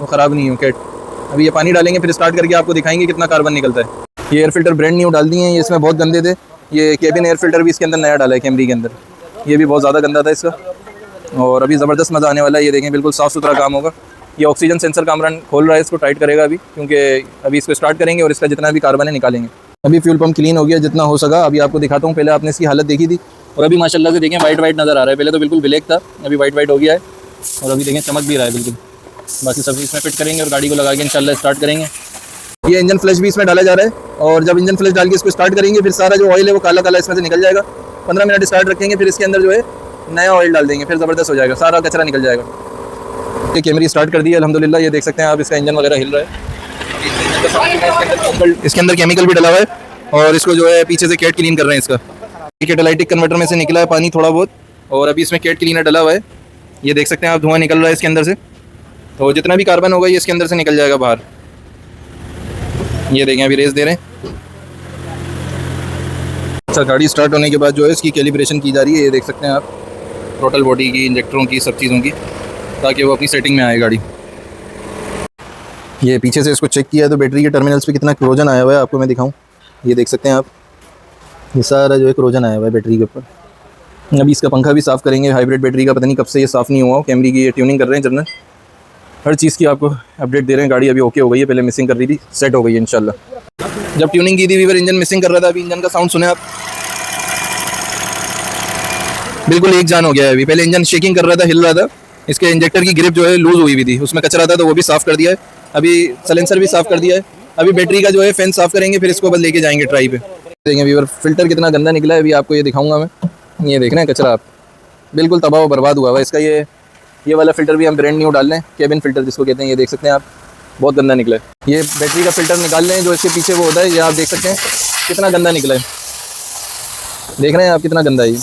वो ख़राब नहीं हो कैट। अभी ये पानी डालेंगे फिर स्टार्ट करके आपको दिखाएंगे कितना कार्बन निकलता है। ये एयर फिल्टर ब्रांड न्यू डाल दिए हैं, ये इसमें बहुत गंदे थे। ये केबिन एयर फिल्टर भी इसके अंदर नया डाला है कैमरी के अंदर, ये भी बहुत ज़्यादा गंदा था इसका। और अभी ज़बरदस्त मज़ा आने वाला है। ये देखें बिल्कुल साफ़ सुथरा काम होगा। ये ऑक्सीजन सेंसर कामरान खोल रहा है, इसको टाइट करेगा अभी, क्योंकि अभी इसको स्टार्ट करेंगे और इसका जितना भी कार्बन है निकालेंगे। अभी फ्यूल पंप क्लीन हो गया जितना हो सका। अभी आपको दिखाता हूँ, पहले आपने इसकी हालत देखी थी और अभी माशाल्लाह से देखें वाइट वाइट नज़र आ रहा है। पहले तो बिल्कुल ब्लैक था, अभी वाइट वाइट हो गया है और अभी देखें चमक भी रहा है बिल्कुल। बाकी सब इसमें फिट करेंगे और गाड़ी को लगा के इंशाल्लाह स्टार्ट करेंगे। ये इंजन फ्लैश भी इसमें डाला जा रहा है और जब इंजन फ्लैश डाल के इसको स्टार्ट करेंगे फिर सारा जो ऑयल है वो काला काला इसमें से निकल जाएगा। 15 मिनट स्टार्ट रखेंगे, फिर इसके अंदर जो है नया ऑयल डाल देंगे, फिर ज़बरदस्त हो जाएगा, सारा कचरा निकल जाएगा। ये कैमरी स्टार्ट कर दी है अल्हम्दुलिल्लाह। ये देख सकते हैं आप, इसका इंजन वगैरह हिल रहा है। इसके अंदर केमिकल भी डला हुआ है और इसको जो है पीछे से कैट क्लीन कर रहे हैं। इसका कैटालाइटिक कन्वर्टर में से निकला है पानी थोड़ा बहुत और अभी इसमें कैट क्लीनर डला हुआ है। ये देख सकते हैं आप, धुआं निकल रहा है इसके अंदर से, तो जितना भी कार्बन होगा ये इसके अंदर से निकल जाएगा बाहर। ये देखें अभी रेस दे रहे हैं। अच्छा, गाड़ी स्टार्ट होने के बाद जो है इसकी कैलिब्रेशन की जा रही है। ये देख सकते हैं आप, टोटल बॉडी की, इंजेक्टरों की, सब चीज़ों की, ताकि वो अपनी सेटिंग में आए गाड़ी। ये पीछे से इसको चेक किया है तो बैटरी के टर्मिनल्स पे कितना क्रोजन आया हुआ है आपको मैं दिखाऊं। ये देख सकते हैं आप, ये सारा जो है क्रोजन आया हुआ है बैटरी के ऊपर। अभी इसका पंखा भी साफ़ करेंगे, हाइब्रिड बैटरी का, पता नहीं कब से ये साफ़ नहीं हुआ। कैमरी की ये ट्यूनिंग कर रहे हैं जनरल, हर चीज़ की आपको अपडेट दे रहे हैं। गाड़ी अभी ओके हो गई है, पहले मिसिंग कर रही थी, सेट हो गई है इंशाल्लाह। जब ट्यूनिंग की थी वीवर इंजन मिसिंग कर रहा था, अभी इंजन का साउंड सुने आप, बिल्कुल एक जान हो गया है। अभी पहले इंजन शेकिंग कर रहा था, हिल रहा था, इसके इंजेक्टर की ग्रिप जो है लूज़ हुई हुई थी, उसमें कचरा था तो वो भी साफ़ कर दिया है। अभी सलेंसर भी साफ़ कर दिया है। अभी बैटरी का जो है फैन साफ़ करेंगे, फिर इसको बस लेके जाएंगे ट्राई पे। देखें वीवर फिल्टर कितना गंदा निकला है, अभी आपको ये दिखाऊंगा मैं। ये देख रहे हैं कचरा, आप बिल्कुल तबाह बर्बाद हुआ है इसका। ये वाला फ़िल्टर भी हम ब्रांड न्यू डाल रहे हैं, केबिन फ़िल्टर जिसको कहते हैं। ये देख सकते हैं आप, बहुत गंदा निकला है। ये बैटरी का फ़िल्टर निकाल लें जो इसके पीछे वो होता है, ये आप देख सकते हैं कितना गंदा निकला है। देख रहे हैं आप कितना गंदा है, ये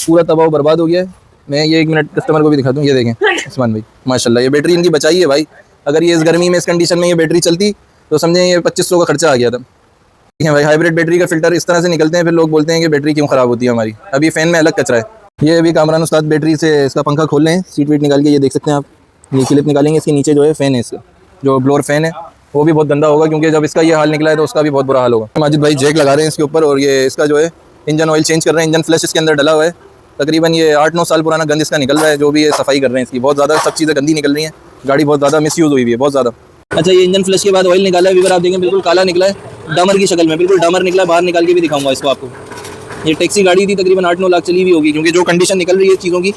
पूरा तबाह बर्बाद हो गया है। मैं ये 1 मिनट कस्टमर को भी दिखा दूँ। ये देखें उस्मान भाई, माशाल्लाह ये बैटरी इनकी बचाई है भाई। अगर ये इस गर्मी में इस कंडीशन में ये बैटरी चलती तो समझें ये 2500 का खर्चा आ गया था। ठीक है भाई, हाइब्रिड बैटरी का फ़िल्टर इस तरह से निकलते हैं, फिर लोग बोलते हैं कि बैटरी क्यों ख़राब होती है हमारी। अभी फ़ैन में अलग कचरा है। ये अभी कामरान उस्ताद बैटरी से इसका पंखा खोल रहे हैं, सीट वीट निकाल के। ये देख सकते हैं आप, ये क्लिप निकालेंगे, इसके नीचे जो है फ़ैन है, इसका जो ब्लोअर फ़ैन है वो भी बहुत गंदा होगा, क्योंकि जब इसका ये हाल निकला है तो उसका भी बहुत बुरा हाल होगा। माजिद भाई जैक लगा रहे हैं इसके ऊपर और ये इसका जो है इंजन ऑयल चेंज कर रहे हैं। इंजन फ्लैश इसके अंदर डला हुआ है, तकरीबन ये 8-9 साल पुराना गंद इसका निकल रहा है। जो भी ये सफाई कर रहे हैं इसकी, बहुत ज़्यादा सब चीज़ें गंदी निकल रही हैं। गाड़ी बहुत ज़्यादा मिसयूज़ हुई है, बहुत ज़्यादा। अच्छा, ये इंजन फ्लैश के बाद ऑयल निकाला है वीवर, आप देखें बिल्कुल काला निकला है, डामर की शक्ल में, बिल्कुल डामर निकला है। बाहर निकाल के भी दिखाऊंगा इसको आपको। ये टैक्सी गाड़ी थी, तकरीबन 8-9 लाख चली भी होगी, क्योंकि जो कंडीशन निकल रही है चीज़ों की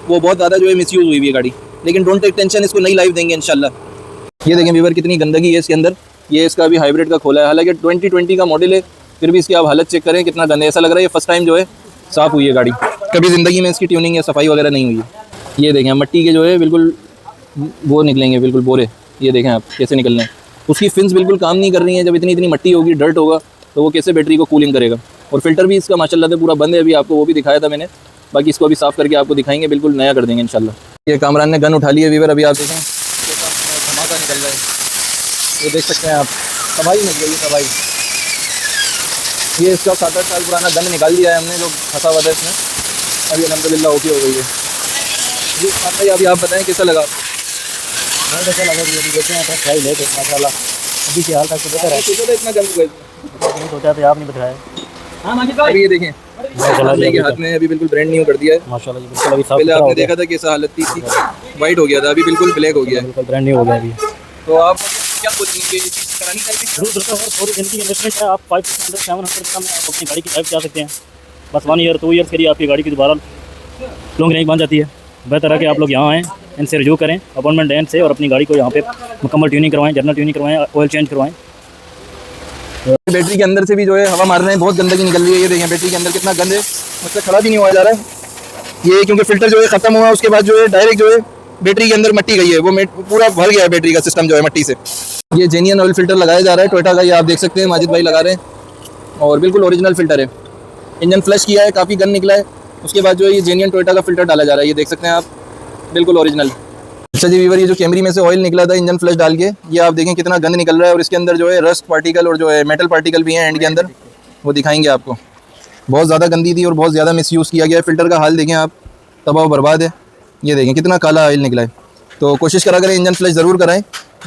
वो बहुत ज़्यादा जो है मिसयूज़ हुई है गाड़ी। लेकिन डोंट टेक टेंशन, इसको नई लाइफ देंगे इंशाल्लाह। ये देखें वीवर कितनी गंदगी है इसके अंदर। ये इसका भी हाइब्रिड का खोला है, हालांकि 2020 का मॉडल है, फिर भी इसकी आप हालत चेक करें कितना गंदा है। ऐसा लग रहा है ये फर्स्ट टाइम जो है साफ़ हुई है गाड़ी, कभी ज़िंदगी में इसकी ट्यूनिंग या सफाई वगैरह नहीं हुई है। ये देखें मट्टी के जो है बिल्कुल वो निकलेंगे, बिल्कुल बोरे। ये देखें आप कैसे निकल रहे हैं। उसकी फिन्स बिल्कुल काम नहीं कर रही हैं। जब इतनी इतनी मट्टी होगी, डर्ट होगा, तो वो कैसे बैटरी को कूलिंग करेगा। और फिल्टर भी इसका माशाल्लाह से पूरा बंद है, अभी आपको वो भी दिखाया था मैंने। बाकी इसको अभी साफ़ करके आपको दिखाएंगे, बिल्कुल नया कर देंगे इंशाल्लाह। ये कामरान ने गन उठा ली है वीवर, अभी आप देखें कैसा धमाका निकल रहा है। ये देख सकते हैं आप, तबाही मच गई है, तबाही। ये इसका 7-8 साल पुराना गन निकाल दिया है हमने, जो फंसा हुआ था इसमें। अभी अल्हम्दुलिल्लाह ओके हो गई है। जी उस्मान भाई, अभी आप बताएं कैसा लगा? बहुत अच्छा लगा जी। अभी देखें अपना ट्राई लेट है माशाल्लाह, अभी की हाल तक तो बेहतर है। इतना गन हुआ नहीं सोचा था, आप नहीं बताया। अभी ये देखें माशाल्लाह जी, के हाथ में अभी बिल्कुल ब्रांड न्यू कर दिया है। माशाल्लाह जी, बिल्कुल अभी साफ पहले सुथरा हो आपने गया, देखा था कैसा हालत थी, वाइट हो गया था, अभी बिल्कुल ब्लैक हो गया है। बिल्कुल ब्रांड न्यू हो गया अभी। तो आप क्या सोचेंगे कि ये चीज़ करानी चाहिए? जरूर दोस्तों, और थोड़ी जिंदगी इन्वेस्टमेंट है। आप 500-700 का में आप अपनी गाड़ी की लाइफ जा सकते हैं। बस 1 ईयर 2 ईयर्स के लिए आपकी गाड़ी की दोबारा लॉन्ग रेंज बन जाती है। बेहतर है कि आप लोग यहाँ आएँ, इनसे रिव्यू करें अपॉइंटमेंट लें से, और अपनी गाड़ी को यहाँ पे मुकम्मल ट्यूनिंग करवाएं, जनरल ट्यूनिंग करवाएं, ऑयल चेंज करवाएं। बैटरी के अंदर से भी जो है हवा मार रहे हैं, बहुत गंदगी निकल रही है। ये देखें बैटरी के अंदर कितना गंद है, मुझसे खड़ा भी नहीं हुआ जा रहा है। ये क्योंकि फिल्टर जो है ख़त्म हुआ, उसके बाद जो है डायरेक्ट जो है बैटरी के अंदर मट्टी गई है, वो पूरा भर गया है बैटरी का सिस्टम जो है मट्टी से। ये जेन्युइन ऑयल फिल्टर लगाया जा रहा है टोयोटा का, ये आप देख सकते हैं माजिद भाई लगा रहे हैं, और बिल्कुल ओरिजिनल फिल्टर है। इंजन फ्लश किया है, काफ़ी गंद निकला है, उसके बाद जो है ये जेन्युइन टोयोटा का फिल्टर डाला जा रहा है। ये देख सकते हैं आप, बिल्कुल ओरिजिनल। अच्छा जी वीवर, ये जो कैमरी में से ऑयल निकला था इंजन फ्लश डाल के, ये आप देखें कितना गंद निकल रहा है, और इसके अंदर जो है रस्ट पार्टिकल और जो है मेटल पार्टिकल भी हैं एंड के अंदर, वो दिखाएंगे आपको। बहुत ज़्यादा गंदी थी और बहुत ज़्यादा मिसयूज़ किया गया है। फ़िल्टर का हाल देखें आप, तबाह बर्बाद है। ये देखें कितना काला ऑयल निकला है। तो कोशिश करा करें इंजन फ्लश ज़रूर कराएं।